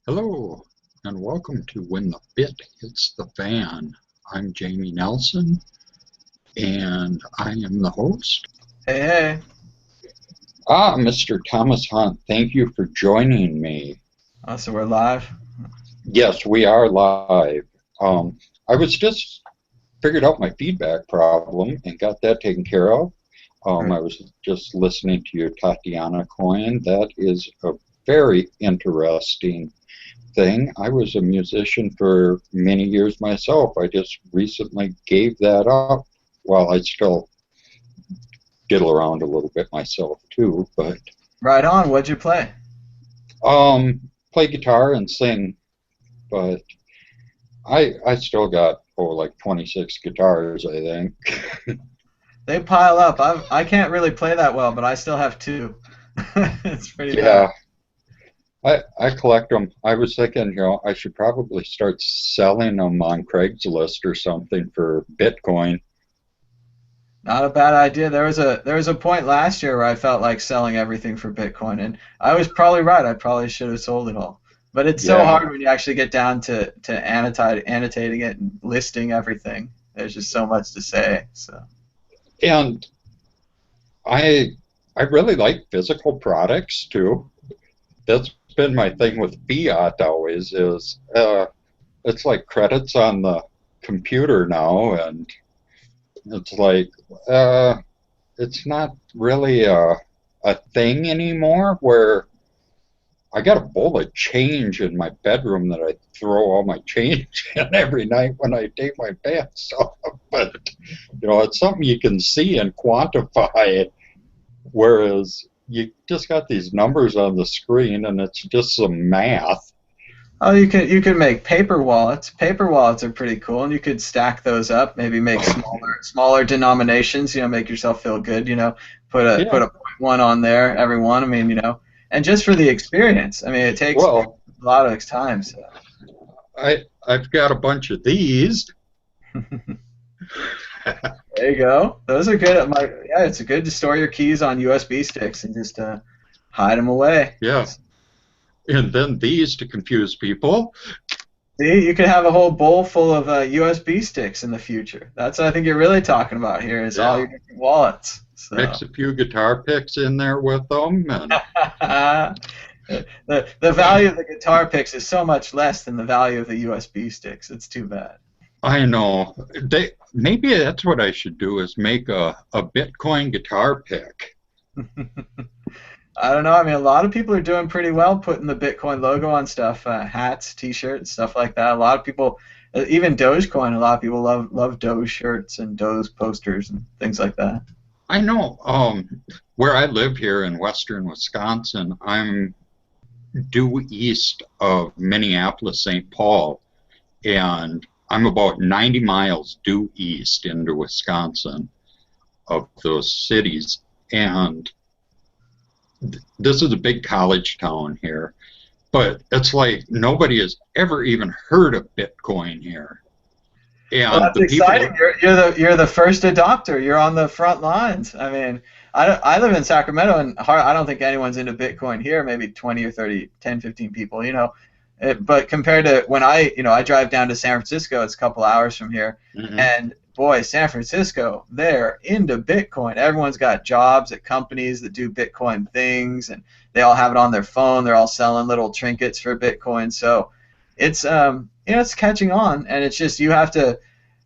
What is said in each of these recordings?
Hello, and welcome to When the Bit Hits the Fan. I'm Jamie Nelson, and I am the host. Hey, hey. Mr. Thomas Hunt, thank you for joining me. So we're live. Yes, we are live. I was just figured out my feedback problem and got that taken care of. Great. I was just listening to your Tatiana coin. That is a very interesting thing. I was a musician for many years myself. I just recently gave that up while I still diddle around a little bit myself too. But Right on. What'd you play? play guitar and sing. But I still got like 26 guitars, I think. They pile up. I can't really play that well, but I still have two. It's pretty bad. Yeah, I collect them. I was thinking, I should probably start selling them on Craigslist or something for Bitcoin. Not a bad idea. There was a point last year where I felt like selling everything for Bitcoin, and I was probably right. I probably should have sold it all. But it's so Yeah, hard when you actually get down to annotating it and listing everything. There's just so much to say. So. and I I really like physical products too. That's been my thing with fiat always is it's like credits on the computer now, and it's like uh, it's not really a thing anymore where I got a bowl of change in my bedroom that I throw all my change in every night when I take my pants off. But it's something you can see and quantify. Whereas you just got these numbers on the screen and it's just some math. Oh, you can make paper wallets. Paper wallets are pretty cool, and you could stack those up. Maybe make smaller denominations. Make yourself feel good. Put Yeah, a point one on there every one. I mean, and just for the experience. I mean, it takes well, a lot of time. So. I've got a bunch of these. There you go. Those are good. Yeah, it's good to store your keys on USB sticks and just hide them away. Yeah, and then these to confuse people. See, you could have a whole bowl full of USB sticks in the future. That's what I think you're really talking about here is all Yeah, your different wallets. So mix a few guitar picks in there with them, and the value of the guitar picks is so much less than the value of the USB sticks. It's too bad. I know maybe that's what I should do is make a Bitcoin guitar pick. I don't know. I mean, a lot of people are doing pretty well putting the Bitcoin logo on stuff, hats, T-shirts, stuff like that. A lot of people, even Dogecoin, a lot of people love Doge shirts and Doge posters and things like that. I know where I live here in western Wisconsin, I'm due east of Minneapolis, St. Paul, and I'm about 90 miles due east into Wisconsin of those cities. And this is a big college town here, but it's like nobody has ever even heard of Bitcoin here. Well, And that's the exciting. people, You're the first adopter. You're on the front lines. I mean, I live in Sacramento, and I don't think anyone's into Bitcoin here. Maybe 20 or 30, 10, 15 people. But compared to when I drive down to San Francisco, it's a couple hours from here, mhm, and boy, San Francisco, they're into Bitcoin. Everyone's got jobs at companies that do Bitcoin things, and they all have it on their phone. They're all selling little trinkets for Bitcoin. So it's catching on, and it's just you have to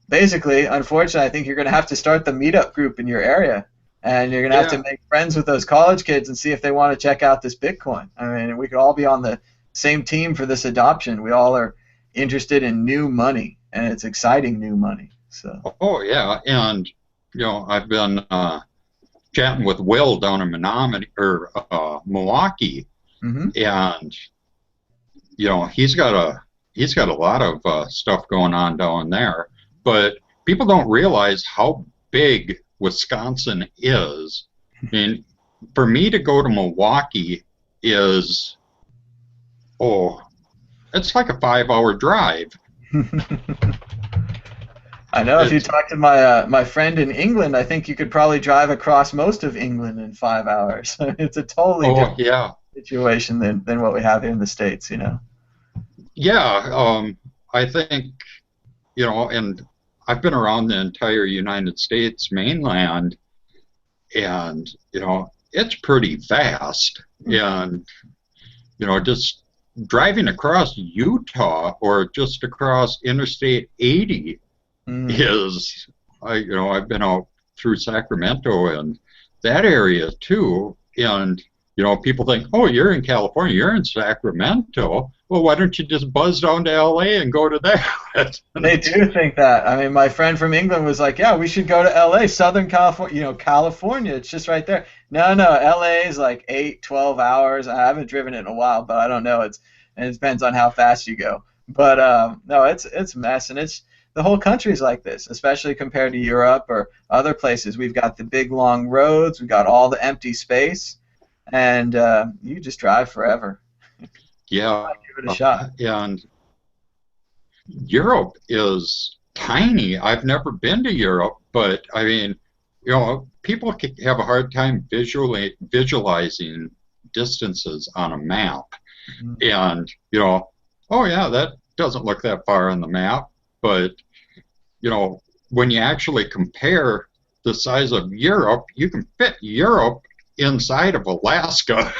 basically, unfortunately, I think you're going to have to start the meetup group in your area, and you're going to have to yeah, make friends with those college kids and see if they want to check out this Bitcoin. I mean, we could all be on the same team for this adoption. We all are interested in new money, and it's exciting new money. So. oh yeah, and I've been chatting with Will down in Menominee or Milwaukee, Hmm. and he's got a lot of stuff going on down there, but people don't realize how big Wisconsin is. I mean, for me to go to Milwaukee is oh, it's like a 5 hour drive. I know if you It's talk to my friend in England, I think you could probably drive across most of England in 5 hours. It's a totally oh different yeah, situation than what we have here in the States. Yeah, I think, and I've been around the entire United States mainland, and, it's pretty vast. And, just driving across Utah or just across Interstate 80 Mm. is, I've been out through Sacramento and that area too. And, people think, oh, you're in California, you're in Sacramento. Well, why don't you just buzz down to LA and go to that? They do think that. I mean, my friend from England was like, "Yeah, we should go to LA, Southern California. California, it's just right there." No, no, LA is like 8, 12 hours. I haven't driven it in a while, but I don't know. And it depends on how fast you go. But no, it's a mess, and it's the whole country's like this, especially compared to Europe or other places. We've got the big long roads, we've got all the empty space, and you just drive forever. Yeah, Give it a shot. and Europe is tiny. I've never been to Europe, but I mean, people have a hard time visualizing distances on a map. Mm. And, oh yeah, that doesn't look that far on the map. But, when you actually compare the size of Europe, you can fit Europe inside of Alaska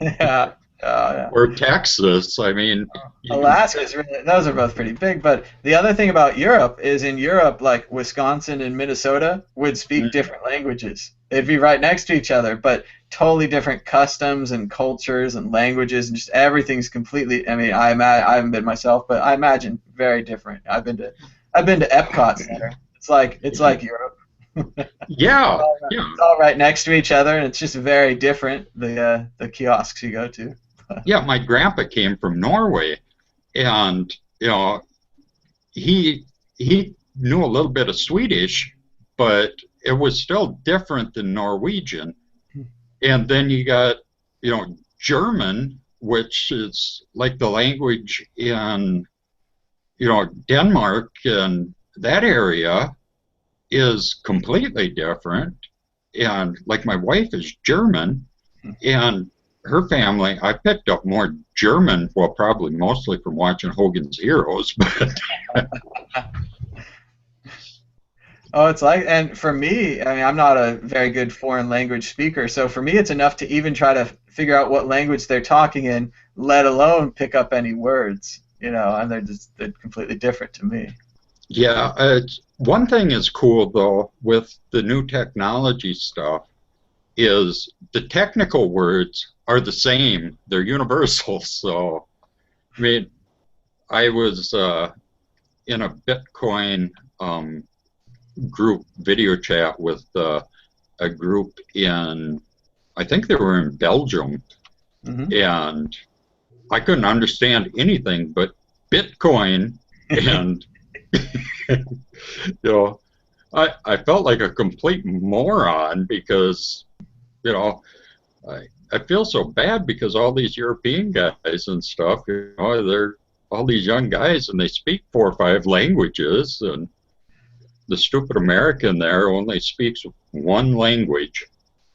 Yeah. Yeah. or Texas. I mean, you can Alaska fit, is really, those are both pretty big, but the other thing about Europe is in Europe, like Wisconsin and Minnesota would speak different languages. They'd be right next to each other, but totally different customs and cultures and languages, and just everything's completely. I mean, I haven't been myself, but I imagine very different. I've been to Epcot Center. It's like Europe. yeah, yeah. It's all right next to each other, and it's just very different. The kiosks you go to. Yeah, my grandpa came from Norway, and he knew a little bit of Swedish, but it was still different than Norwegian. And then you got German, which is like the language in Denmark, and that area is completely different. And like my wife is German, and her family, I picked up more German, well, probably mostly from watching Hogan's Heroes, but Oh, it's like, and for me, I mean, I'm not a very good foreign language speaker, so for me, it's enough to even try to figure out what language they're talking in, let alone pick up any words, and they're completely different to me. yeah, one thing is cool though with the new technology stuff is the technical words are the same. They're universal. So, I mean, I was in a Bitcoin group video chat with a group in, I think they were in Belgium, Hmm. and I couldn't understand anything but Bitcoin, and you know, I felt like a complete moron because you know I feel so bad because all these European guys and stuff, they're all these young guys and they speak 4 or 5 languages, and the stupid American there only speaks one language.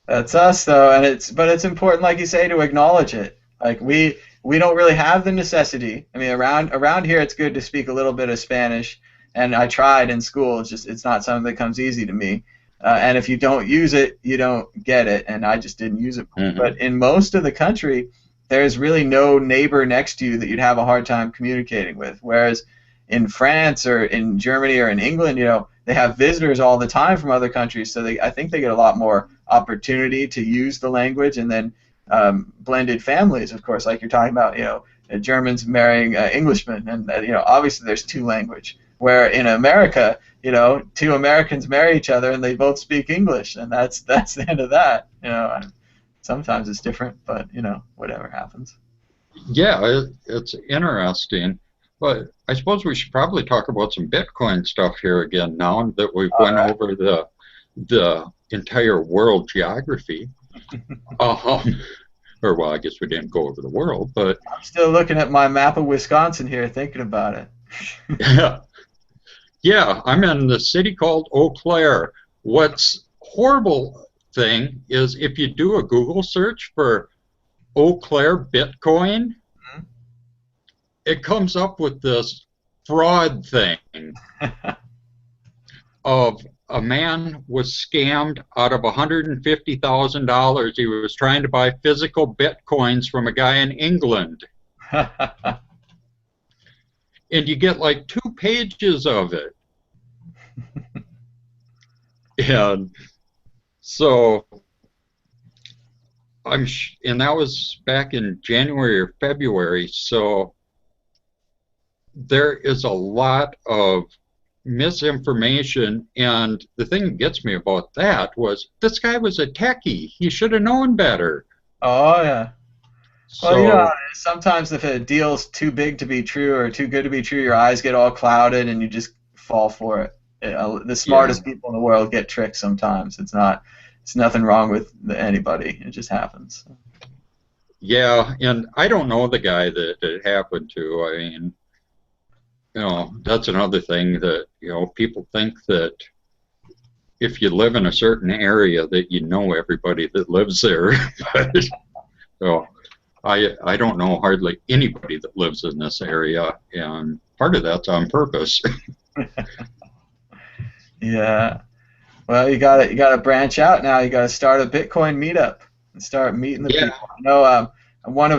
That's us though, and it's important, like you say, to acknowledge it. Like we don't really have the necessity. I mean, around here, it's good to speak a little bit of Spanish, and I tried in school. It's not something that comes easy to me. And if you don't use it, you don't get it, and I just didn't use it. Hmm. But in most of the country, there's really no neighbor next to you that you'd have a hard time communicating with. Whereas in France or in Germany or in England, they have visitors all the time from other countries, so I think they get a lot more opportunity to use the language, and then blended families, of course, like you're talking about, Germans marrying Englishmen, and obviously there's two language. Where in America, two Americans marry each other and they both speak English, and that's the end of that. And sometimes it's different, but whatever happens. Yeah, it's interesting. But I suppose we should probably talk about some Bitcoin stuff here again now that we've All went right. over the entire world geography. Um, or well, I guess we didn't go over the world, but I'm still looking at my map of Wisconsin here, thinking about it. yeah, yeah, I'm in the city called Eau Claire. What's horrible thing is if you do a Google search for Eau Claire Bitcoin, it comes up with this fraud thing of a man was scammed out of $150,000. He was trying to buy physical bitcoins from a guy in England. And you get like 2 pages of it. And so and that was back in January or February. So there is a lot of misinformation, and the thing that gets me about that was this guy was a techie. He should have known better. Oh yeah. Well, So sometimes if a deal's too big to be true or too good to be true, your eyes get all clouded and you just fall for it. The smartest people in the world get tricked sometimes. It's nothing wrong with anybody. It just happens. yeah, and I don't know the guy that it happened to. I mean, that's another thing that, people think that if you live in a certain area that you know everybody that lives there. But, so I don't know hardly anybody that lives in this area, and part of that's on purpose. Yeah. Well, you gotta branch out now. You gotta start a Bitcoin meetup and start meeting the Yeah. people. One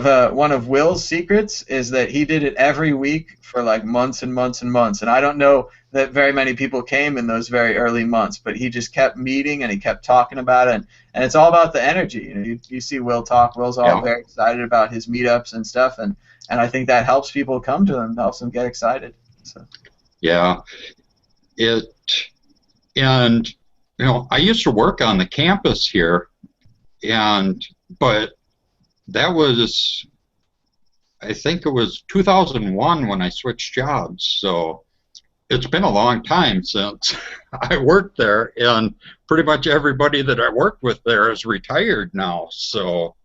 of Will's secrets is that he did it every week for like months and months and months. And I don't know that very many people came in those very early months, but he just kept meeting and he kept talking about it. And it's all about the energy. You see Will talk. Will's all very excited about his meetups and stuff, and I think that helps people come to them, helps them get excited. So. Yeah. And I used to work on the campus here, but that was, I think it was 2001 when I switched jobs. So it's been a long time since I worked there, and pretty much everybody that I worked with there is retired now. So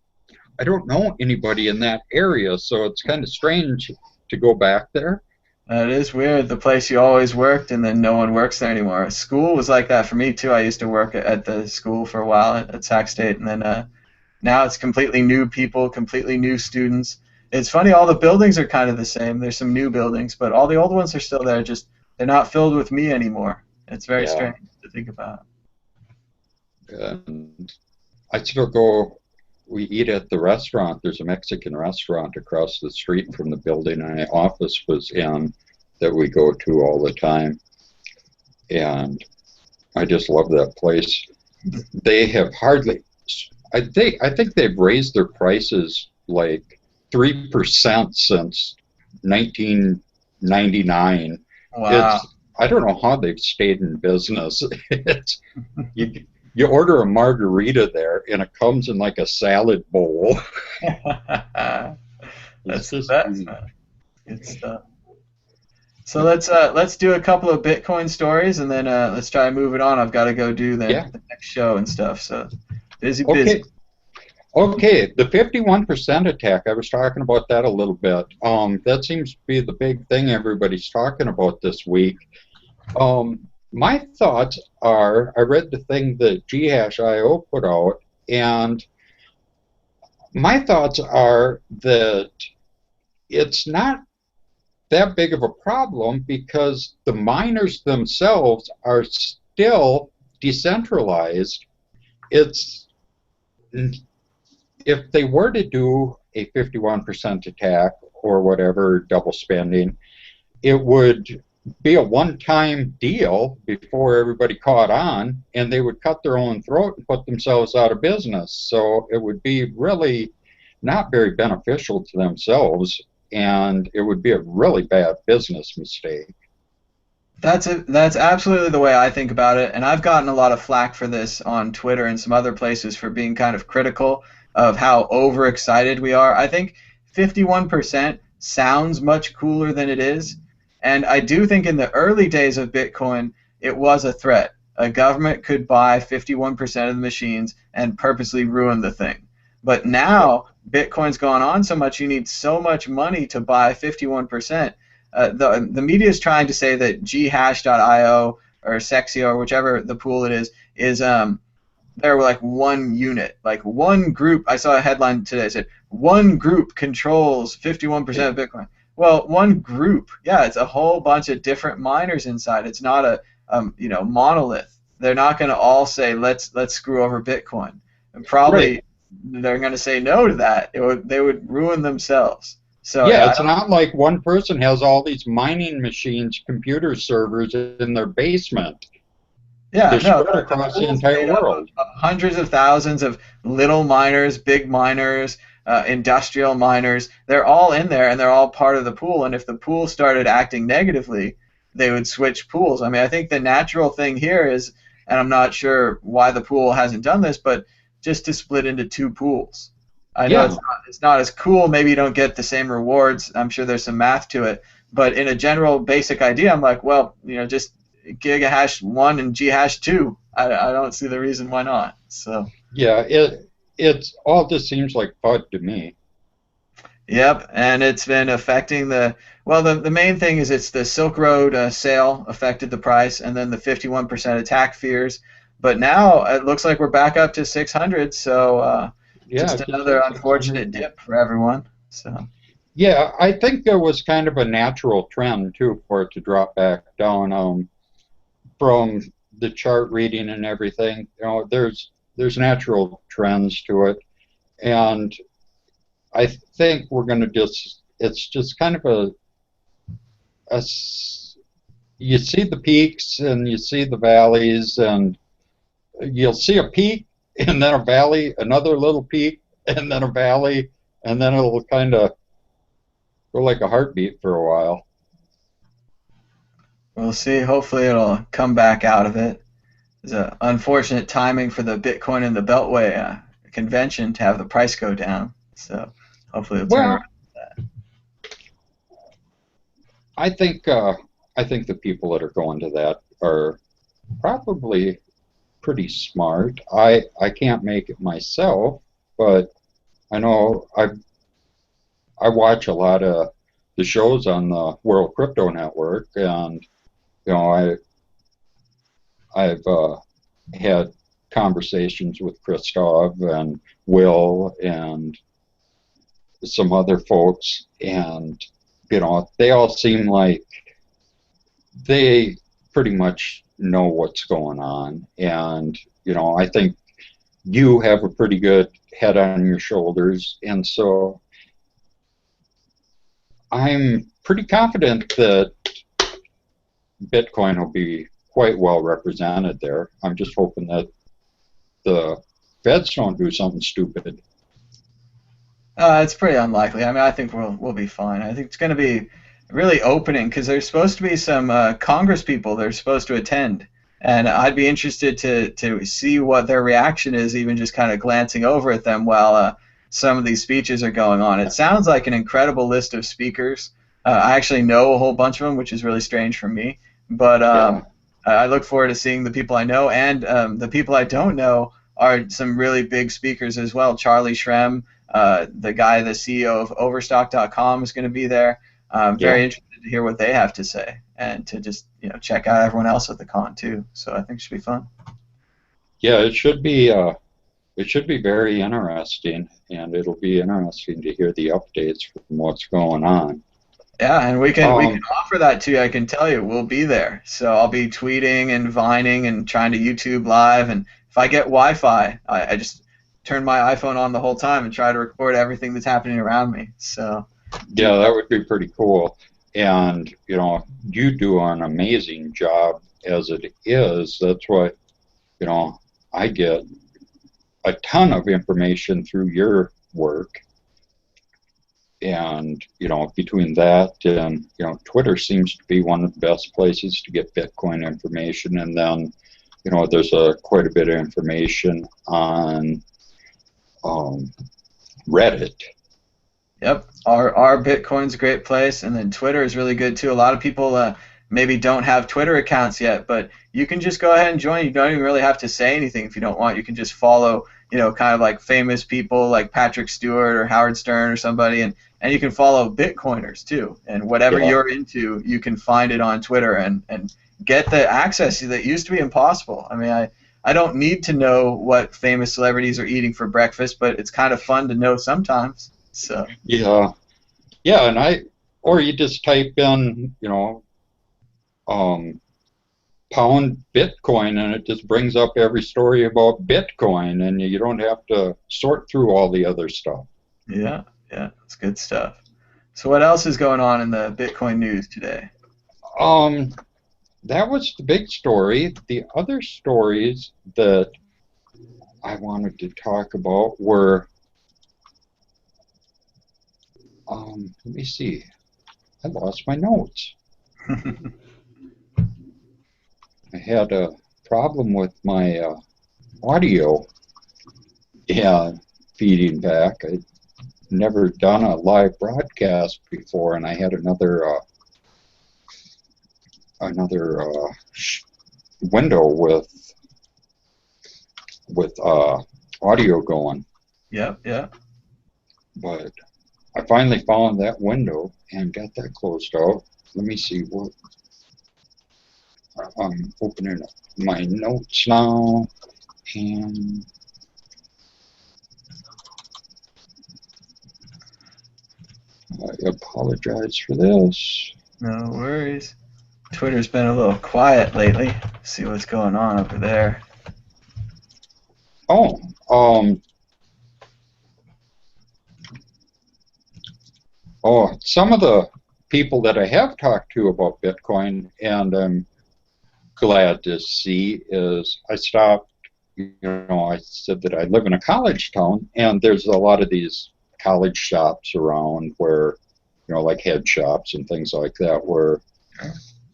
I don't know anybody in that area, so it's kind of strange to go back there. It is weird, the place you always worked and then no one works there anymore. School was like that for me too. I used to work at the school for a while at Sac State, and then now it's completely new people, completely new students. It's funny, all the buildings are kind of the same. There's some new buildings, but all the old ones are still there, just they're not filled with me anymore. It's very strange to think about. And I still go, we eat at the restaurant. There's a Mexican restaurant across the street from the building my office was in that we go to all the time. And I just love that place. They have hardly, I think they've raised their prices like 3% since 1999. Wow. I don't know how they've stayed in business. You order a margarita there, and it comes in like a salad bowl. That's the best, man. Good stuff. So let's do a couple of Bitcoin stories, and then let's try and move it on. I've got to go do the next show and stuff. So busy. Okay, the 51% attack, I was talking about that a little bit. That seems to be the big thing everybody's talking about this week. My thoughts are, I read the thing that GHash.io put out, and my thoughts are that it's not that big of a problem because the miners themselves are still decentralized. If they were to do a 51% attack or whatever, double spending, it would be a one-time deal before everybody caught on, and they would cut their own throat and put themselves out of business. So it would be really not very beneficial to themselves, and it would be a really bad business mistake. That's absolutely the way I think about it, and I've gotten a lot of flack for this on Twitter and some other places for being kind of critical of how overexcited we are. I think 51% sounds much cooler than it is. And I do think in the early days of Bitcoin, it was a threat. A government could buy 51% of the machines and purposely ruin the thing. But now, Bitcoin's gone on so much, you need so much money to buy 51%. The media is trying to say that ghash.io or Sexio or whichever the pool it is they're like one unit, like one group. I saw a headline today that said, one group controls 51% of Bitcoin. Well, one group, yeah, it's a whole bunch of different miners inside. It's not a monolith. They're not going to all say let's screw over Bitcoin. And Right. probably they're going to say no to that. They would ruin themselves. So Yeah, yeah, I it's don't. not like one person has all these mining machines, computer servers in their basement. Yeah, They're no, spread the across the pool's entire made up world. of hundreds of thousands of little miners, big miners, industrial miners. They're all in there, and they're all part of the pool. And if the pool started acting negatively, they would switch pools. I mean, I think the natural thing here is, and I'm not sure why the pool hasn't done this, but just to split into two pools. I know Yeah, it's not as cool. Maybe you don't get the same rewards. I'm sure there's some math to it, but in a general basic idea, I'm like, well, just gigahash 1 and ghash 2. I don't see the reason why not. So, yeah. It's all just seems like FUD to me. yep, and it's been affecting well, the main thing is it's the Silk Road sale affected the price, and then the 51% attack fears. But now it looks like we're back up to 600, so Yeah, just just another hit unfortunate 600. dip for everyone. So, Yeah, I think there was kind of a natural trend too for it to drop back down. From the chart reading and everything, there's natural trends to it, and I think we're going to just it's just kind of you see the peaks and you see the valleys, and you'll see a peak and then a valley, another little peak, and then a valley, and then it'll kind of go like a heartbeat for a while. we'll see. Hopefully, it'll come back out of it. It's an unfortunate timing for the Bitcoin and the Beltway convention to have the price go down. So hopefully it'll turn Well, around. I think I think the people that are going to that are probably pretty smart. I can't make it myself, but I know I watch a lot of the shows on the World Crypto Network, and you know I've had conversations with Christoph and Will and some other folks, and they all seem like they pretty much know what's going on, and I think you have a pretty good head on your shoulders, and so I'm pretty confident that Bitcoin will be quite well represented there. I'm just hoping that the feds don't do something stupid. It's pretty unlikely. I mean, I think we'll be fine. I think it's going to be really opening because there's supposed to be some Congress people they're supposed to attend, and I'd be interested to see what their reaction is, even just kind of glancing over at them while some of these speeches are going on. It sounds like an incredible list of speakers. I actually know a whole bunch of them, which is really strange for me, but Yeah, I look forward to seeing the people I know, and the people I don't know are some really big speakers as well. Charlie Shrem, the CEO of Overstock.com, is going to be there. I'm yeah, very interested to hear what they have to say and to just check out everyone else at the con too. So I think it should be fun. yeah. It should be very interesting, and it'll be interesting to hear the updates from what's going on. Yeah, and we can Um, offer that to you. I can tell you, we'll be there. So I'll be tweeting and vining and trying to YouTube live. And if I get Wi-Fi, I just turn my iPhone on the whole time and try to record everything that's happening around me. So do yeah, that would be pretty cool. And you do an amazing job as it is. That's what I get a ton of information through your work, and between that and Twitter seems to be one of the best places to get Bitcoin information, and then there's quite a bit of information on um, Reddit. Yep, our Bitcoin's a great place, and then Twitter is really good too. A lot of people maybe don't have Twitter accounts yet, but you can just go ahead and join. You don't even really have to say anything if you don't want. You can just follow, kind of like famous people like Patrick Stewart or Howard Stern or somebody, and you can follow Bitcoiners too. And whatever Yeah, you're into, you can find it on Twitter and get the access that used to be impossible. I mean, I don't need to know what famous celebrities are eating for breakfast, but it's kind of fun to know sometimes. So. yeah, yeah, and or you just type in, pound Bitcoin, and it just brings up every story about Bitcoin, and you don't have to sort through all the other stuff. Yeah, yeah, it's good stuff. So what else is going on in the Bitcoin news today? Um, that was the big story. The other stories that I wanted to talk about were, let me see, I lost my notes. I had a problem with my audio feeding back. I'd never done a live broadcast before, and I had another window with audio going. Yep, yep. But I finally found that window and got that closed out. Let me see what I'm opening up my notes now, and I apologize for this. No worries. Twitter's been a little quiet lately. See what's going on over there. Oh, some of the people that I have talked to about Bitcoin, and I'm glad to see, is I stopped, I said that I live in a college town, and there's a lot of these college shops around where, like head shops and things like that, where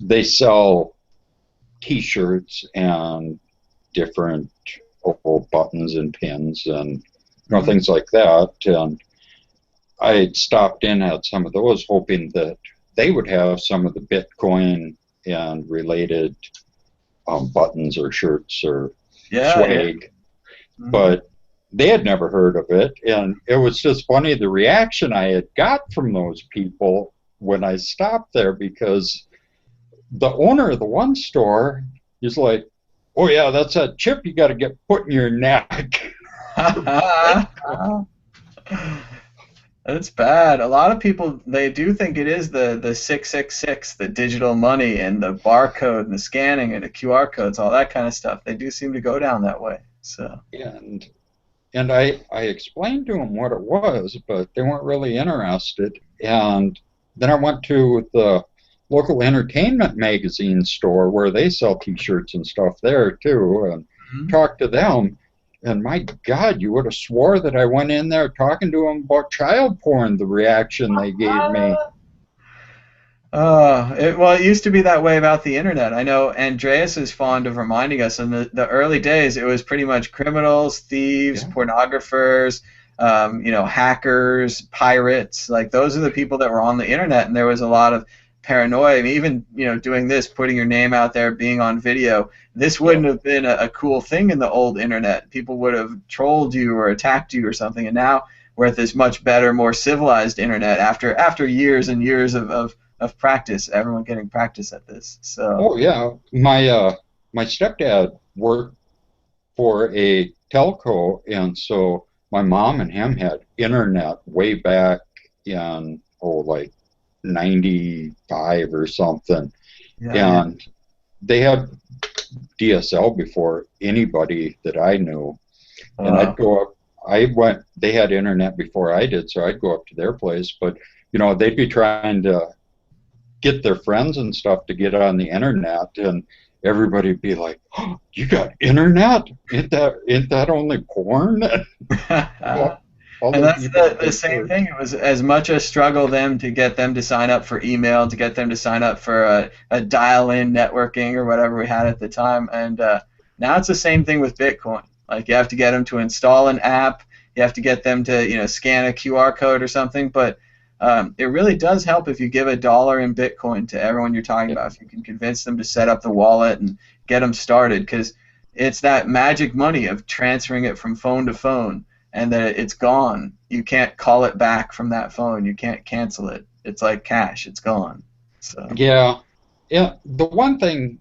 they sell T-shirts and different buttons and pins and things like that. And I stopped in at some of those, hoping that they would have some of the Bitcoin and related buttons or shirts or swag. Yeah. But they had never heard of it, and it was just funny the reaction I had got from those people when I stopped there, because the owner of the one store is like, "Oh yeah, that's that chip you got to get put in your neck." That's bad. A lot of people, they do think it is the 666, the digital money, and the barcode and the scanning and the QR codes, all that kind of stuff. They do seem to go down that way. So. And I explained to them what it was, but they weren't really interested. And then I went to the local entertainment magazine store where they sell T-shirts and stuff there too, and talked to them. And my God, you would have swore that I went in there talking to them about child porn, the reaction they gave me. Well, it used to be that way about the internet. I know Andreas is fond of reminding us in the early days, it was pretty much criminals, thieves, pornographers, hackers, pirates. Like, those are the people that were on the internet, and there was a lot of paranoia. I mean, even, doing this, putting your name out there, being on video, this wouldn't have been a cool thing in the old internet. People would have trolled you or attacked you or something, and now we're at this much better, more civilized internet after years and years of practice, everyone getting practice at this. So. Oh yeah, my stepdad worked for a telco, and so my mom and him had internet way back in like 95 or something, and they had DSL before anybody that I knew, and I'd go up. They had internet before I did, so I'd go up to their place, but they'd be trying to get their friends and stuff to get on the internet, and everybody'd be like, "Oh, you got internet? Ain't that only porn?" And that's the same thing. It was as much a struggle to get them to sign up for email, to get them to sign up for a dial-in networking or whatever we had at the time. And now it's the same thing with Bitcoin. Like, you have to get them to install an app. You have to get them to scan a QR code or something. But it really does help if you give $1 in Bitcoin to everyone you're talking about. If you can convince them to set up the wallet and get them started, because it's that magic money of transferring it from phone to phone, and that it's gone. You can't call it back from that phone. You can't cancel it. It's like cash. It's gone. So. Yeah. The one thing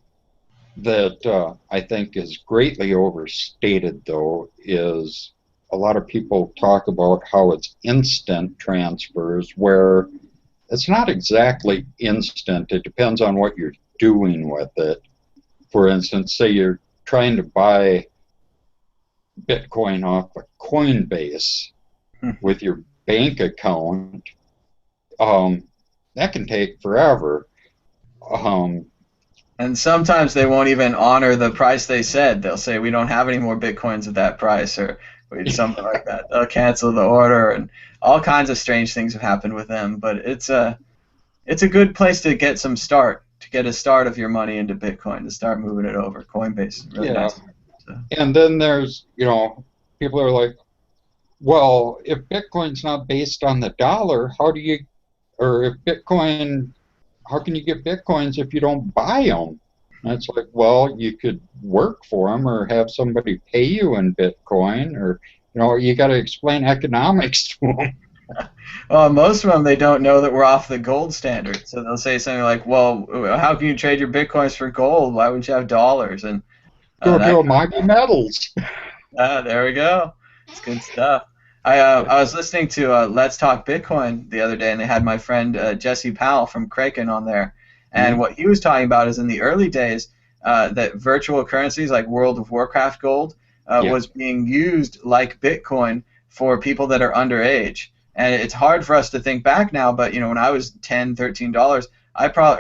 that I think is greatly overstated, though, is a lot of people talk about how it's instant transfers, where it's not exactly instant. It depends on what you're doing with it. For instance, say you're trying to buy Bitcoin off a Coinbase with your bank account, that can take forever. And sometimes they won't even honor the price they said. They'll say, we don't have any more Bitcoins at that price, or something like that. They'll cancel the order, and all kinds of strange things have happened with them. But it's a good place to get a start of your money into Bitcoin, to start moving it over. Coinbase is really nice. So. And then there's, people are like, well, if Bitcoin's not based on the dollar, how can you get Bitcoins if you don't buy them? And it's like, well, you could work for them or have somebody pay you in Bitcoin, or, you got to explain economics to them. Well, most of them, they don't know that we're off the gold standard. So they'll say something like, well, how can you trade your Bitcoins for gold? Why wouldn't you have dollars? And go to Amagi Metals. There we go. It's good stuff. I was listening to Let's Talk Bitcoin the other day, and they had my friend Jesse Powell from Kraken on there. And what he was talking about is in the early days that virtual currencies like World of Warcraft gold was being used like Bitcoin for people that are underage. And it's hard for us to think back now, but when I was $10, $13,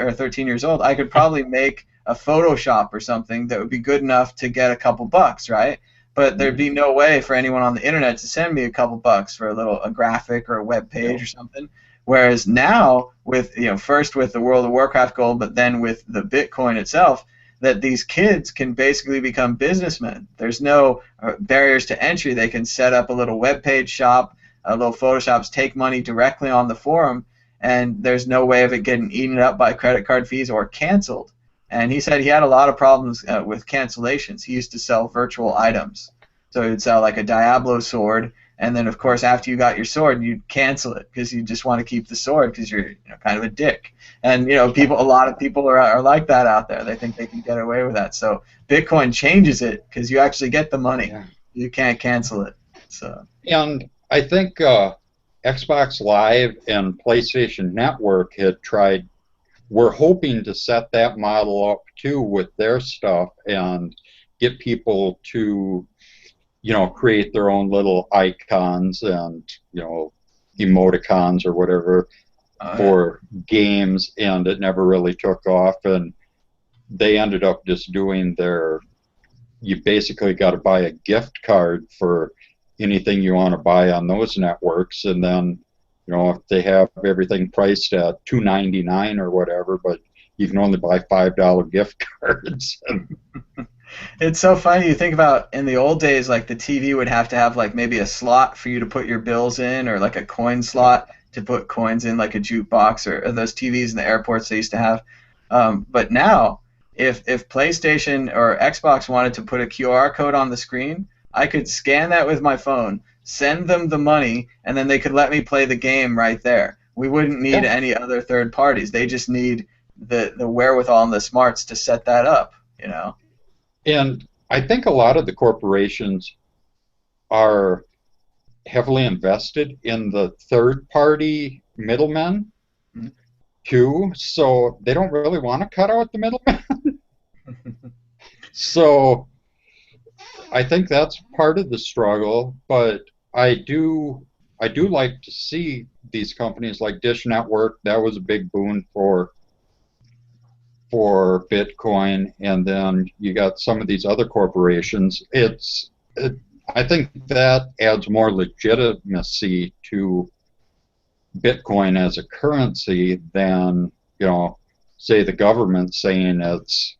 or 13 years old, I could probably make a Photoshop or something that would be good enough to get a couple bucks, right? But there'd be no way for anyone on the internet to send me a couple bucks for a graphic or a web page or something. Whereas now, with first with the World of Warcraft gold, but then with the Bitcoin itself, that these kids can basically become businessmen. There's no barriers to entry. They can set up a little web page shop, little Photoshops, take money directly on the forum, and there's no way of it getting eaten up by credit card fees or canceled. And he said he had a lot of problems with cancellations. He used to sell virtual items. So he would sell like a Diablo sword, and then of course after you got your sword, you'd cancel it because you just want to keep the sword because you're kind of a dick. And a lot of people are like that out there. They think they can get away with that. So Bitcoin changes it because you actually get the money. Yeah. You can't cancel it. So. And I think Xbox Live and PlayStation Network were hoping to set that model up too with their stuff and get people to, create their own little icons and, emoticons or whatever for games, and it never really took off. And they ended up just doing you basically got to buy a gift card for anything you want to buy on those networks, and then if they have everything priced at $2.99 or whatever, but you can only buy $5 gift cards. It's so funny. You think about in the old days, like the TV would have to have like maybe a slot for you to put your bills in, or like a coin slot to put coins in, like a jukebox, or those TVs in the airports they used to have. But now, if PlayStation or Xbox wanted to put a QR code on the screen, I could scan that with my phone, send them the money, and then they could let me play the game right there. We wouldn't need any other third parties. They just need the wherewithal and the smarts to set that up, And I think a lot of the corporations are heavily invested in the third-party middlemen, too, so they don't really want to cut out the middlemen. So I think that's part of the struggle, but I do like to see these companies like Dish Network. That was a big boon for Bitcoin, and then you got some of these other corporations. I think that adds more legitimacy to Bitcoin as a currency than, say the government saying it's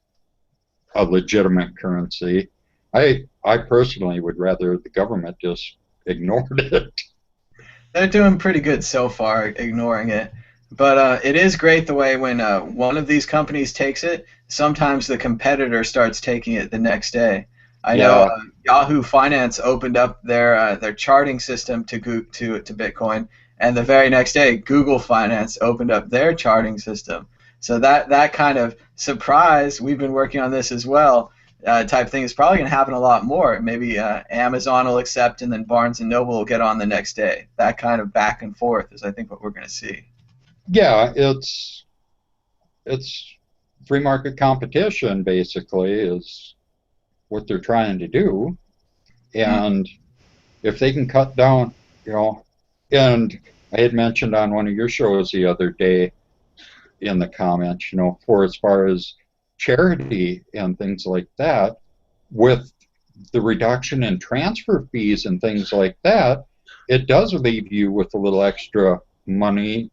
a legitimate currency. I personally would rather the government just ignored it. They're doing pretty good so far, ignoring it. But it is great the way when one of these companies takes it, sometimes the competitor starts taking it the next day. I know Yahoo Finance opened up their charting system to Bitcoin, and the very next day, Google Finance opened up their charting system. So that kind of surprise, we've been working on this as well, type thing is probably going to happen a lot more. Maybe Amazon will accept, and then Barnes & Noble will get on the next day. That kind of back and forth is, I think, what we're going to see. yeah, it's free market competition basically is what they're trying to do, Hmm. and if they can cut down, you know, and I had mentioned on one of your shows the other day in the comments, for as far as charity and things like that, with the reduction in transfer fees and things like that, it does leave you with a little extra money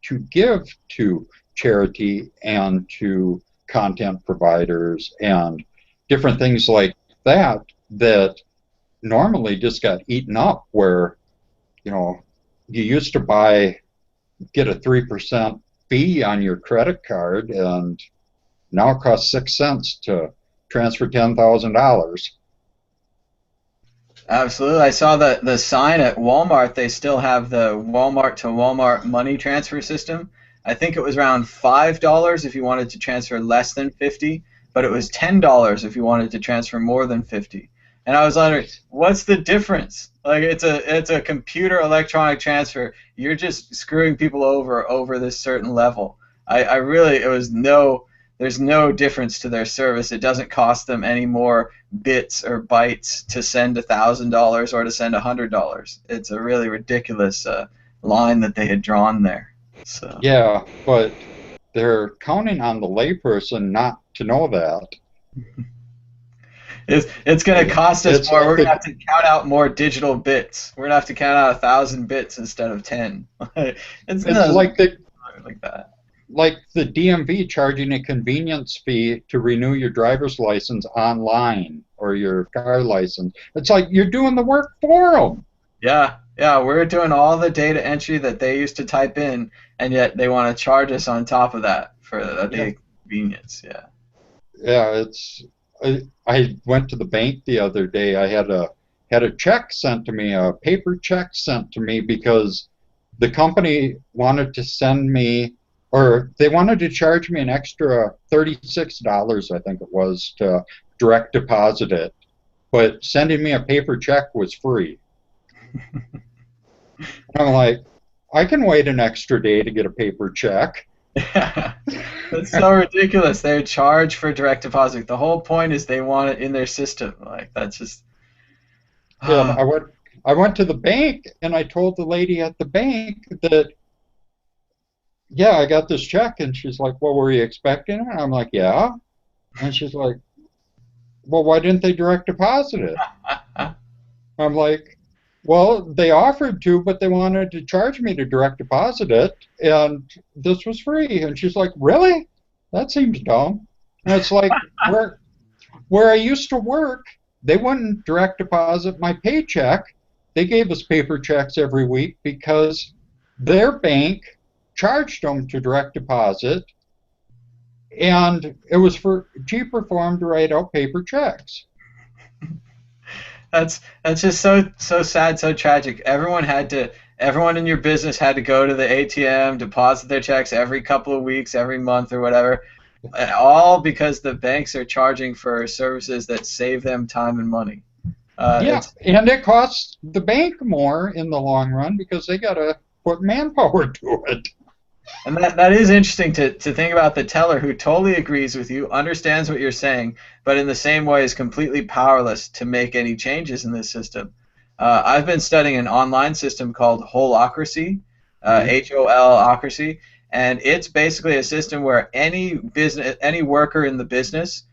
to give to charity and to content providers and different things like that that normally just got eaten up where, you know, you used to get a 3% fee on your credit card and now it costs 6 cents to transfer $10,000. Absolutely. I saw the sign at Walmart. They still have the Walmart to Walmart money transfer system. I think it was around $5 if you wanted to transfer less than 50, but it was $10 if you wanted to transfer more than 50. And I was wondering, what's the difference? Like it's a computer electronic transfer. You're just screwing people over this certain level. I really it was no there's no difference to their service. It doesn't cost them any more bits or bytes to send $1,000 or to send $100. It's a really ridiculous line that they had drawn there. So Yeah, but they're counting on the layperson not to know that. it's going to cost us It's more. like We're going to the have to count out more digital bits. We're going to have to count out 1,000 bits instead of 10. It's it's not like that. like the DMV charging a convenience fee to renew your driver's license online or your car license. It's like you're doing the work for them. Yeah, yeah, we're doing all the data entry that they used to type in, and yet they want to charge us on top of that for Yeah, the convenience. Yeah. yeah. I went to the bank the other day. I had a check sent to me, a paper check sent to me because the company wanted to send me, or they wanted to charge me an extra $36, I think it was, to direct deposit it. But sending me a paper check was free. I'm like, I can wait an extra day to get a paper check. Yeah. That's so ridiculous. They charge for direct deposit. The whole point is they want it in their system. Like that's just And ah, I went to the bank and I told the lady at the bank that, yeah, I got this check. And she's like, well, were you expecting it? And I'm like, yeah. And she's like, well, why didn't they direct deposit it? I'm like, well, they offered to, but they wanted to charge me to direct deposit it, and this was free. And she's like, really? That seems dumb. And it's like where I used to work, they wouldn't direct deposit my paycheck. They gave us paper checks every week because their bank charged them to direct deposit, and it was cheaper for them to write out paper checks. that's just so sad, so tragic. Everyone in your business had to go to the ATM, deposit their checks every couple of weeks, every month or whatever, all because the banks are charging for services that save them time and money. Yeah, It's and it costs the bank more in the long run because they got to put manpower to it. And that is interesting to think about the teller who totally agrees with you, understands what you're saying, but in the same way is completely powerless to make any changes in this system. I've been studying an online system called Holacracy, Mhm. HOLacracy, and it's basically a system where any worker in the business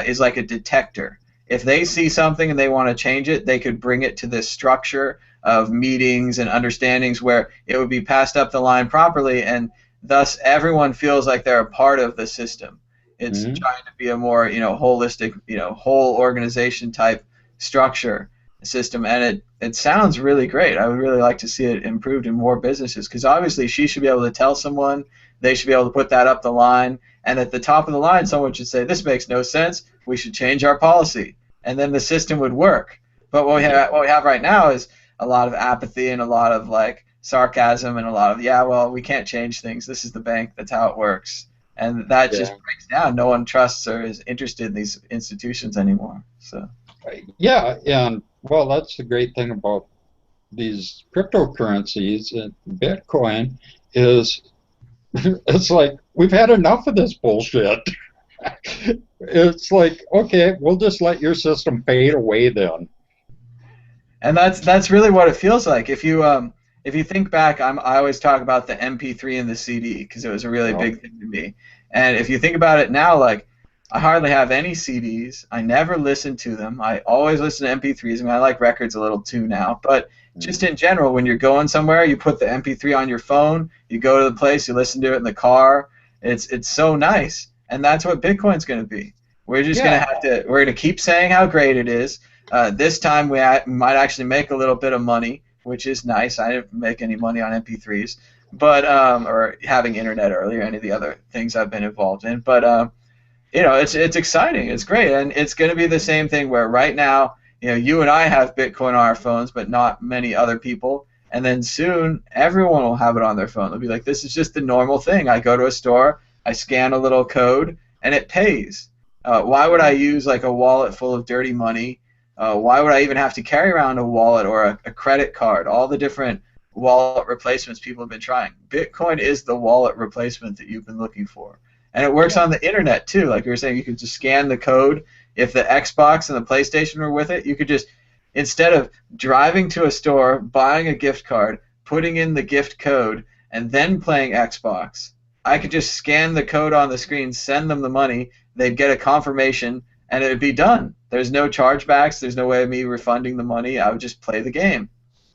is like a detector. If they see something and they want to change it, they could bring it to this structure of meetings and understandings where it would be passed up the line properly, and thus everyone feels like they're a part of the system. It's Mhm. trying to be a more holistic, whole organization type structure system, and it sounds really great. I would really like to see it improved in more businesses because obviously she should be able to tell someone, they should be able to put that up the line, and at the top of the line someone should say this makes no sense, we should change our policy, and then the system would work. But Yeah. what we have right now is a lot of apathy and a lot of like sarcasm and a lot of yeah, well, we can't change things, this is the bank, that's how it works, and that Yeah. just breaks down. No one trusts or is interested in these institutions anymore. So Yeah, and well, that's the great thing about these cryptocurrencies and Bitcoin is It's like we've had enough of this bullshit. It's like, okay, we'll just let your system fade away then. And that's really what it feels like. If you think back, I always talk about the MP3 and the CD because it was a really No. big thing to me. And if you think about it now, like I hardly have any CDs. I never listen to them. I always listen to MP3s. I mean, I like records a little too now, but just in general, when you're going somewhere, you put the MP3 on your phone. You go to the place, you listen to it in the car. It's so nice, and that's what Bitcoin's going to be. We're just going to Yeah, have to. We're going to keep saying how great it is. This time might actually make a little bit of money, which is nice. I didn't make any money on MP3s, but or having internet earlier, any of the other things I've been involved in. But it's exciting. It's great, and it's going to be the same thing where right now, you and I have Bitcoin on our phones, but not many other people. And then soon, everyone will have it on their phone. They'll be like, "This is just the normal thing. I go to a store, I scan a little code, and it pays." Why would I use like a wallet full of dirty money? Why would I even have to carry around a wallet or a credit card? All the different wallet replacements people have been trying. Bitcoin is the wallet replacement that you've been looking for. And it works yeah, on the internet too. Like you were saying, you could just scan the code. If the Xbox and the PlayStation were with it, you could just, instead of driving to a store, buying a gift card, putting in the gift code, and then playing Xbox, I could just scan the code on the screen, send them the money, they'd get a confirmation, and it would be done. There's no chargebacks. There's no way of me refunding the money. I would just play the game.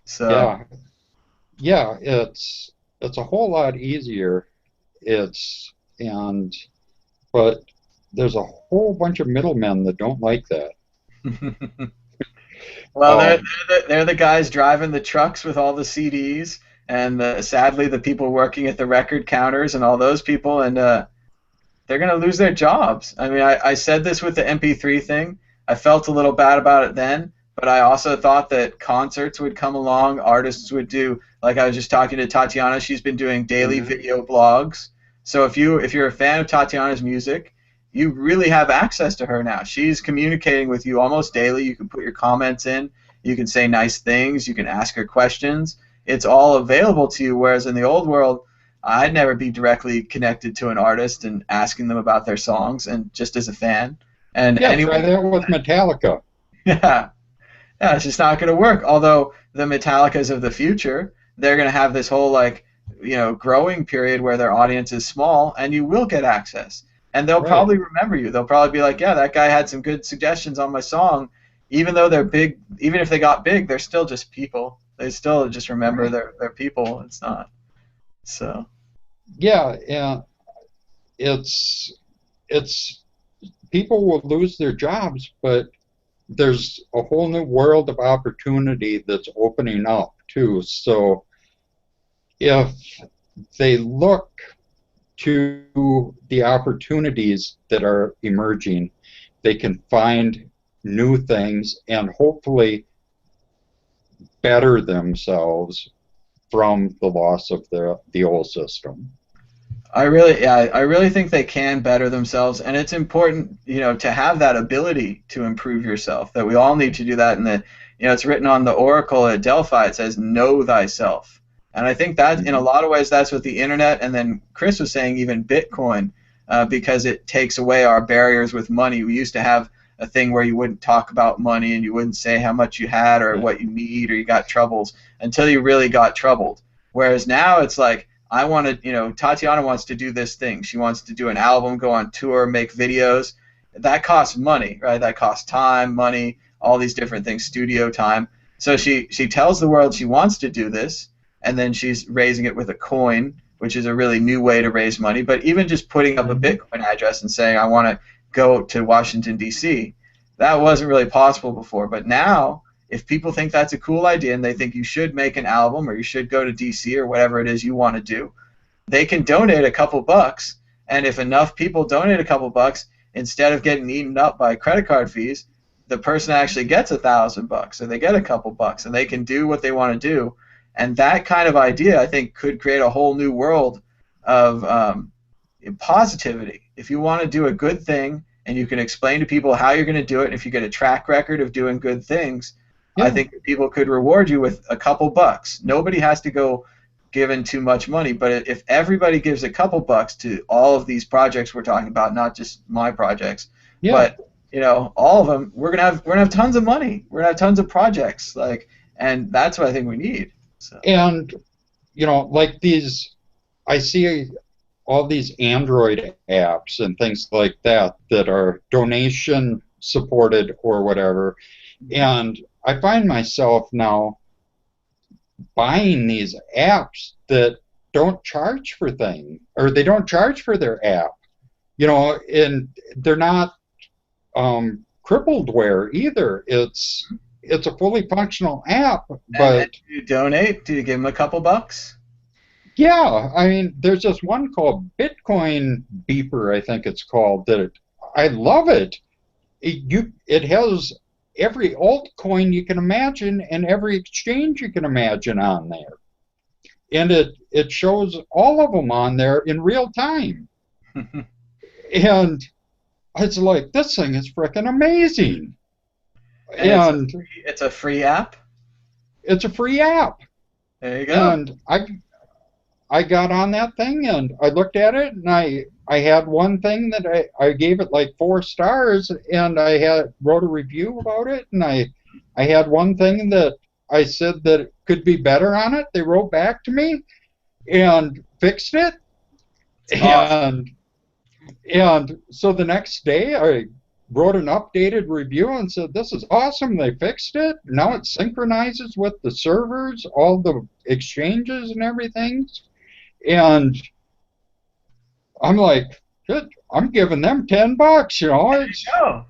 So, yeah, yeah. It's a whole lot easier. It's and but there's a whole bunch of middlemen that don't like that. well, Um, they're the guys driving the trucks with all the CDs, and sadly, the people working at the record counters and all those people, and they're going to lose their jobs. I mean, I said this with the MP3 thing. I felt a little bad about it then, but I also thought that concerts would come along, artists would do, like I was just talking to Tatiana, she's been doing daily mhm. video blogs. So if you're a fan of Tatiana's music, you really have access to her now. She's communicating with you almost daily. You can put your comments in, you can say nice things, you can ask her questions. It's all available to you, whereas in the old world, I'd never be directly connected to an artist and asking them about their songs, and just as a fan. And Yeah, try anyone, that with Metallica. yeah, yeah, it's just not going to work. Although the Metallicas of the future, they're going to have this whole like, growing period where their audience is small, and you will get access, and they'll Right, probably remember you. They'll probably be like, yeah, that guy had some good suggestions on my song, even though they're big. Even if they got big, they're still just people. They still just remember right. their people. It's not so. Yeah, yeah. It's it's people will lose their jobs, but there's a whole new world of opportunity that's opening up too. So if they look to the opportunities that are emerging, they can find new things and hopefully better themselves from the loss of the old system. I really think they can better themselves, and it's important, to have that ability to improve yourself. That we all need to do that, and it's written on the Oracle at Delphi. It says, "Know thyself," and I think that in a Mhm. lot of ways that's what the internet, and then Chris was saying even Bitcoin, because it takes away our barriers with money. We used to have a thing where you wouldn't talk about money and you wouldn't say how much you had or Yeah. what you need or you got troubles until you really got troubled. Whereas now it's like I want to, Tatiana wants to do this thing. She wants to do an album, go on tour, make videos. That costs money, right? That costs time, money, all these different things, studio time. So she tells the world she wants to do this, and then she's raising it with a coin, which is a really new way to raise money. But even just putting up a Mhm. Bitcoin address and saying, I want to go to Washington, D.C., that wasn't really possible before. But now, if people think that's a cool idea and they think you should make an album or you should go to DC or whatever it is you want to do, they can donate a couple bucks. And if enough people donate a couple bucks, instead of getting eaten up by credit card fees, the person actually gets $1,000 or they get a couple bucks and they can do what they want to do. And that kind of idea, I think, could create a whole new world of positivity. If you want to do a good thing and you can explain to people how you're going to do it, and if you get a track record of doing good things, I Yeah. think people could reward you with a couple bucks. Nobody has to go given too much money. But if everybody gives a couple bucks to all of these projects we're talking about, not just my projects, Yeah. but all of them, we're gonna have tons of money. We're gonna have tons of projects, and that's what I think we need. So. And like these, I see all these Android apps and things like that that are donation supported or whatever, and I find myself now buying these apps that don't charge for things, or they don't charge for their app, and they're not crippled-ware either. It's a fully functional app, but And do you donate? Do you give them a couple bucks? yeah, I mean, there's this one called Bitcoin Beeper, I think it's called, that I love it. It has every altcoin you can imagine and every exchange you can imagine on there. And it shows all of them on there in real time. And it's like, this thing is freaking amazing. And it's a free app? It's a free app. There you go. And I got on that thing and I looked at it, and I had one thing that I gave it like 4 stars, and I wrote a review about it, and I had one thing that I said that it could be better on it. They wrote back to me and fixed it. Awesome. And so the next day I wrote an updated review and said, this is awesome, they fixed it. Now it synchronizes with the servers, all the exchanges and everything. And I'm like, good, I'm giving them $10, There you go.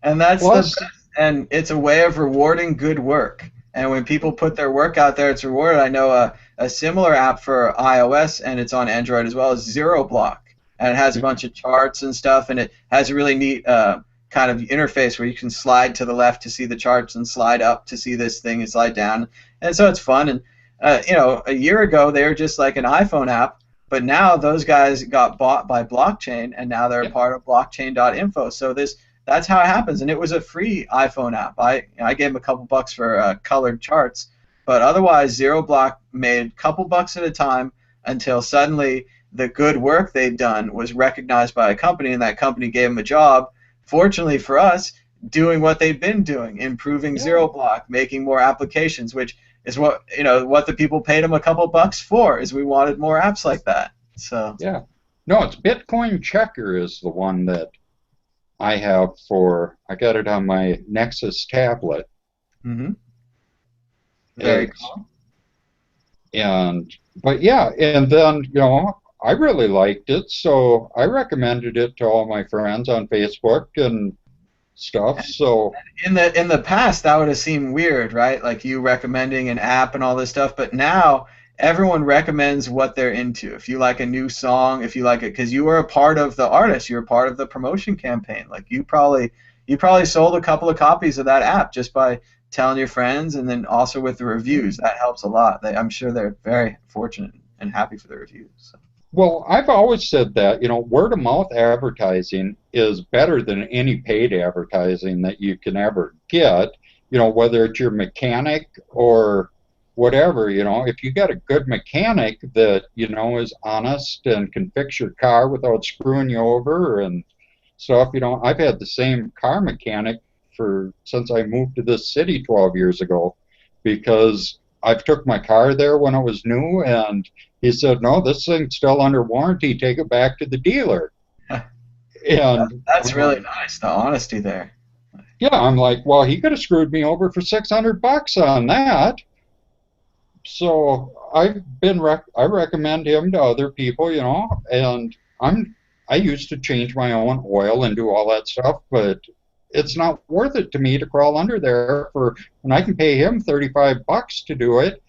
And that's and it's a way of rewarding good work. And when people put their work out there, it's rewarded. I know a similar app for iOS, and it's on Android as well, is ZeroBlock. And it has a bunch of charts and stuff, and it has a really neat kind of interface where you can slide to the left to see the charts and slide up to see this thing and slide down. And so it's fun. And a year ago they were just like an iPhone app, but now those guys got bought by Blockchain, and now they're part of blockchain.info. So that's how it happens. And it was a free iPhone app. I gave them a couple bucks for colored charts, but otherwise ZeroBlock made a couple bucks at a time until suddenly the good work they'd done was recognized by a company, and that company gave them a job. Fortunately for us, doing what they've been doing, improving ZeroBlock, making more applications, which is what the people paid them a couple bucks for. Is we wanted more apps like that. So yeah, no, it's Bitcoin Checker is the one that I have for. I got it on my Nexus tablet. Mm-hmm. Very cool. But yeah, and then I really liked it, so I recommended it to all my friends on Facebook and stuff. So in the past, that would have seemed weird, right? Like you recommending an app and all this stuff. But now everyone recommends what they're into. If you like a new song, if you like it, because you were a part of the artist, you're a part of the promotion campaign. Like you probably sold a couple of copies of that app just by telling your friends, and then also with the reviews. That helps a lot. I'm sure they're very fortunate and happy for the reviews. So. Well, I've always said that, word-of-mouth advertising is better than any paid advertising that you can ever get, whether it's your mechanic or whatever, if you got a good mechanic that, is honest and can fix your car without screwing you over and stuff, I've had the same car mechanic since I moved to this city 12 years ago, because I've took my car there when it was new, and he said, no, this thing's still under warranty, take it back to the dealer. And that's really nice, the honesty there. Yeah, I'm like, well, he could have screwed me over for $600 on that. So I recommend him to other people, and I used to change my own oil and do all that stuff, but it's not worth it to me to crawl under there when I can pay him $35 to do it.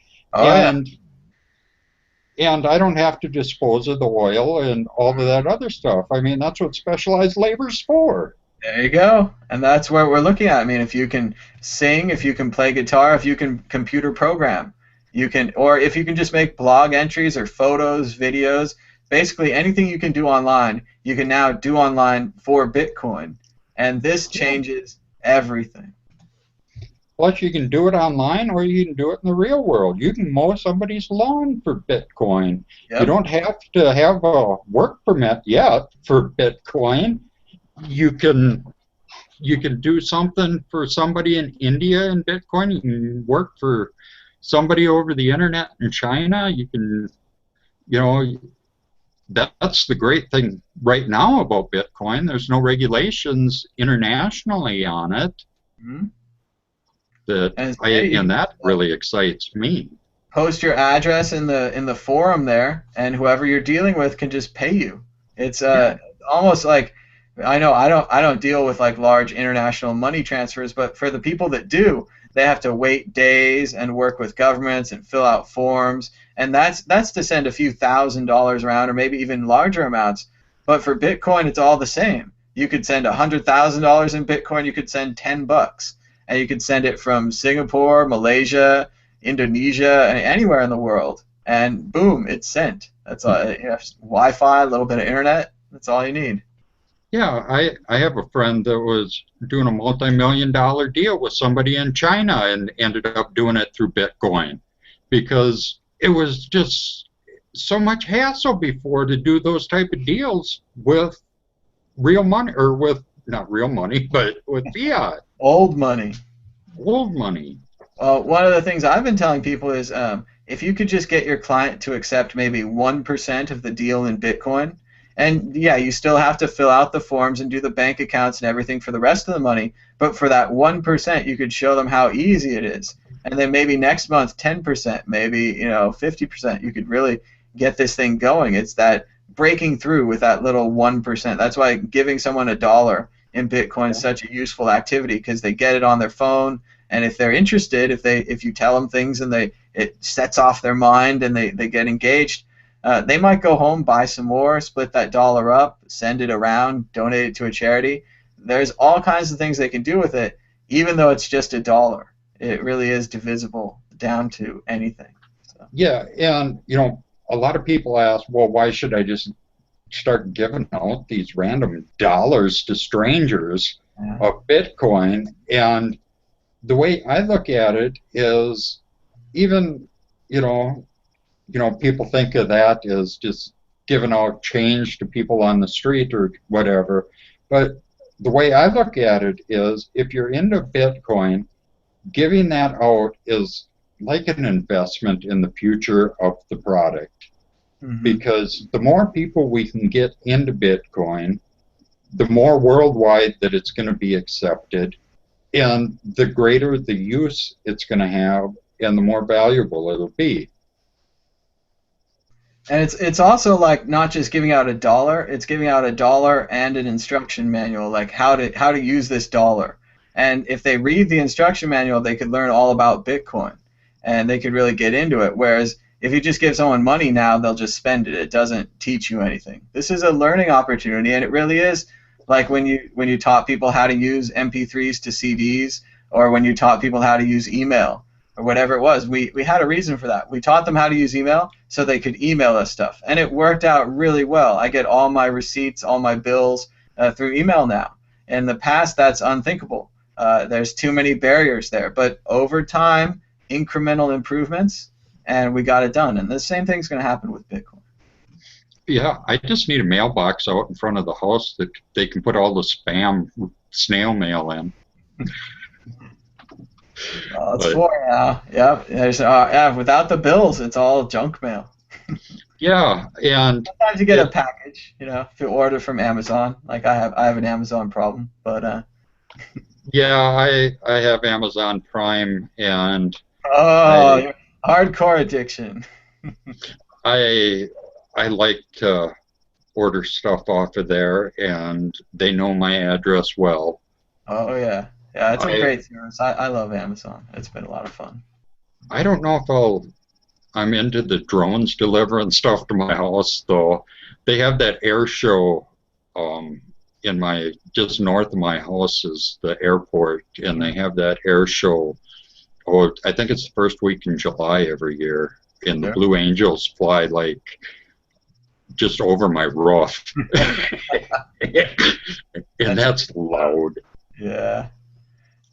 And I don't have to dispose of the oil and all of that other stuff. I mean, that's what specialized labor's for. There you go. And that's what we're looking at. I mean, if you can sing, if you can play guitar, if you can computer program, or if you can just make blog entries or photos, videos, basically anything you can do online, you can now do online for Bitcoin. And this changes everything. Plus, you can do it online or you can do it in the real world. You can mow somebody's lawn for Bitcoin. You Yep. don't have to have a work permit yet for Bitcoin. You can do something for somebody in India in Bitcoin. You can work for somebody over the internet in China. You can, you know, that's the great thing right now about Bitcoin. There's no regulations internationally on it. Mhm. That And, hey, you and can that really excites me. post your address in the forum there, and whoever you're dealing with can just pay you. It's Yeah, almost like, I know I don't deal with like large international money transfers, but for the people that do, they have to wait days and work with governments and fill out forms, and that's to send a few $1,000s around, or maybe even larger amounts. But for Bitcoin, it's all the same. You could send $100,000 in Bitcoin. You could send $10, and you could send it from Singapore, Malaysia, Indonesia, anywhere in the world, and boom, it's sent. That's all. You have Wi-Fi, a little bit of internet. That's all you need. yeah. I have a friend that was doing a multi-million-dollar deal with somebody in China and ended up doing it through Bitcoin because it was just so much hassle before to do those type of deals with real money or with not real money, but with fiat, Old money. old money. One of the things I've been telling people is, if you could just get your client to accept maybe 1% of the deal in Bitcoin, and yeah, you still have to fill out the forms and do the bank accounts and everything for the rest of the money, but for that 1%, you could show them how easy it is. And then maybe next month, 10%, maybe 50%, you could really get this thing going. It's that breaking through with that little 1%. That's why giving someone $1 in Bitcoin is such a useful activity, because they get it on their phone, and if they're interested, if you tell them things and it sets off their mind and they get engaged, they might go home, buy some more, split that dollar up, send it around, donate it to a charity. There's all kinds of things they can do with it, even though it's just $1. It really is divisible down to anything. So, Yeah, and a lot of people ask, well, why should I just start giving out these random dollars to strangers yeah. of Bitcoin? And the way I look at it is, even people think of that as just giving out change to people on the street or whatever. But the way I look at it is, if you're into Bitcoin, giving that out is like an investment in the future of the product. Mm-hmm. Because the more people we can get into Bitcoin, the more worldwide that it's going to be accepted, and the greater the use it's going to have, and the more valuable it'll be. And it's also like not just giving out $1, it's giving out $1 and an instruction manual, like how to use this dollar. And if they read the instruction manual, they could learn all about Bitcoin, and they could really get into it. Whereas if you just give someone money now, they'll just spend it. It doesn't teach you anything. This is a learning opportunity, and it really is like when you taught people how to use MP3s to CDs, or when you taught people how to use email, or whatever it was. We had a reason for that. We taught them how to use email so they could email us stuff, and it worked out really well. I get all my receipts, all my bills through email now. In the past, that's unthinkable. There's too many barriers there, but over time, incremental improvements, and we got it done. And the same thing's going to happen with Bitcoin. Yeah, I just need a mailbox out in front of the house that they can put all the spam snail mail in. It's for now. Yep. Without the bills, it's all junk mail. Yeah, and Sometimes you get a package, if you order from Amazon. Like I have an Amazon problem, but yeah, I have Amazon Prime, and oh, hardcore addiction. I like to order stuff off of there, and they know my address well. Oh yeah, it's a great service. I love Amazon. It's been a lot of fun. I don't know if I'm into the drones delivering stuff to my house, though. They have that air show just north of my house is the airport, and they have that air show. Oh, I think it's the first week in July every year, and the Blue Angels fly like just over my roof, and that's loud. Yeah.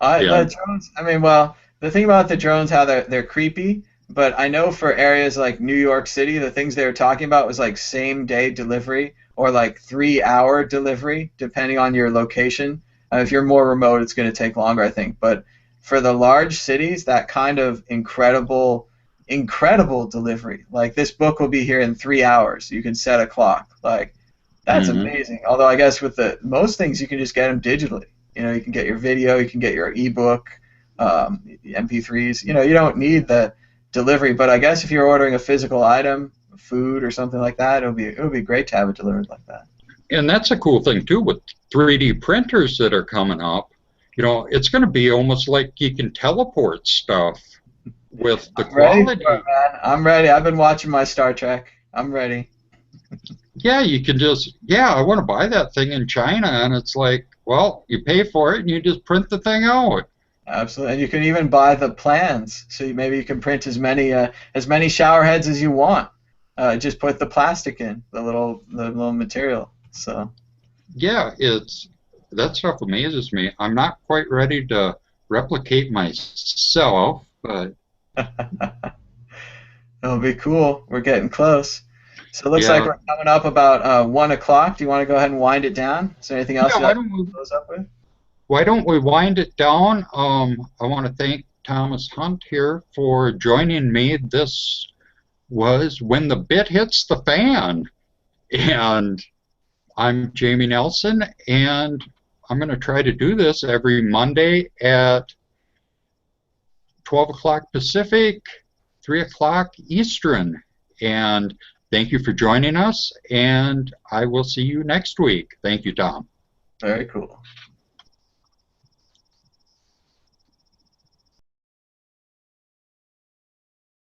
Yeah. The drones. I mean, well, the thing about the drones, how they're creepy. But I know for areas like New York City, the things they were talking about was like same day delivery or like 3 hour delivery, depending on your location. If you're more remote, it's going to take longer, I think. But for the large cities, that kind of incredible delivery. Like this book will be here in 3 hours. You can set a clock. Like that's Hmm. amazing. Although I guess with the most things you can just get them digitally. You can get your video, you can get your ebook, MP3s. You don't need the delivery. But I guess if you're ordering a physical item, food or something like that, it would be great to have it delivered like that. And that's a cool thing too with 3D printers that are coming up. It's going to be almost like you can teleport stuff with the I'm ready for it, quality. man. I'm ready. I've been watching my Star Trek. I'm ready. Yeah, you can just, yeah, I want to buy that thing in China, and it's like, well, you pay for it and you just print the thing out. Absolutely, and you can even buy the plans. So maybe you can print as many shower heads as you want. Just put the plastic in the little material. So Yeah, that stuff amazes me. I'm not quite ready to replicate myself, but it'll be cool. We're getting close. So it looks like yeah, we're coming up about 1 o'clock. Do you want to go ahead and wind it down? Is there anything else yeah. you'd like to close up with? Why don't we wind it down? I want to thank Thomas Hunt here for joining me. This was When the Bit Hits the Fan, and I'm Jamie Nelson, and I'm going to try to do this every Monday at 12 o'clock Pacific, 3 o'clock Eastern. And thank you for joining us, and I will see you next week. Thank you, Tom. Very cool.